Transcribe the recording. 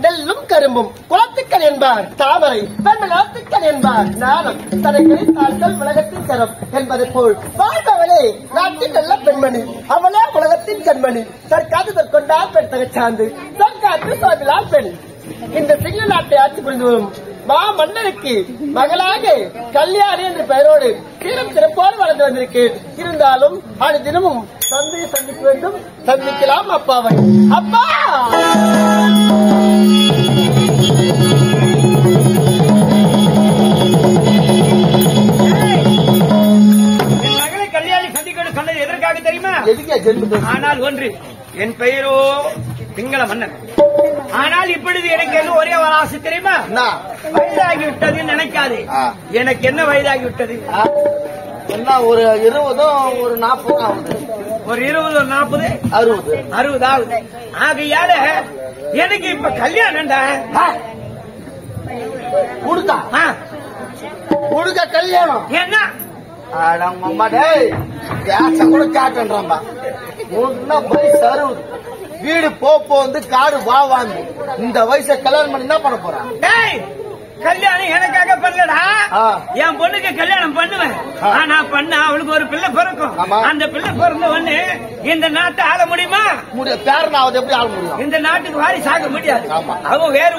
நெல்லும் கரும்பும் குளத்துக்கள் என்பார் தாமரை பெண்மணத்துக்கள் என்பார் நாணம் தனக்கரை தாழ்த்தல் உலகத்தின் கரம் என்பதை போல் வாழ்பவளே நாட்டின் நல்ல பெண்மணி அவளே உலகத்தின் கண்மணி தற்காத்து தற்கொண்டால் பெண் தகை சார்ந்து தற்காத்து சோதலால் பெண் இந்த சிங்கள நாட்டை ஆட்சி புரிந்து வரும் மா மன்னருக்கு மகளாக கல்யாணி என்ற பெயரோடு சீரம் சிறப்போடு வளர்ந்து வந்திருக்கேன். இருந்தாலும் அது தினமும் தந்தையை சந்திக்க வேண்டும். சந்திக்கலாம் அப்பாவை. அப்பா எதற்காக தெரியுமா? ஆனால் ஒன்று, என் பெயரோ சிங்கள மன்னன். ஆனால் இப்பொழுது எனக்கு என்ன ஒரே ஒரு ஆசை தெரியுமா? வயதாகி விட்டது நினைக்காது. எனக்கு என்ன வயதாகி விட்டது? என்ன ஒரு 20 ஒரு 40 ஆகுது. ஒரு 20 ஒரு 40 60 ஆகுது. ஆகையால எனக்கு இப்ப கல்யாணம் கொடுக்க கல்யாணம் என்ன கூட காட்டுறாம்பா. வயசு 60, வீடு போப்போ வந்து காடு வாவாந்து இந்த வயசை கல்யாணம் பண்ணி என்ன பண்ண போறான்? கல்யாணம் எனக்காக பண்ணலடா. என் பொண்ணுக்கு கல்யாணம் பண்ணுவேன். ஆனா பண்ண அவளுக்கு ஒரு பிள்ளை பிறக்கும். அந்த பிள்ளை பிறந்த ஒண்ணு இந்த நாட்டை ஆள முடியுமா? பேரனாவது எப்படி ஆள முடியும்? இந்த நாட்டுக்கு வாரிசு ஆக முடியாது. அவன் வேற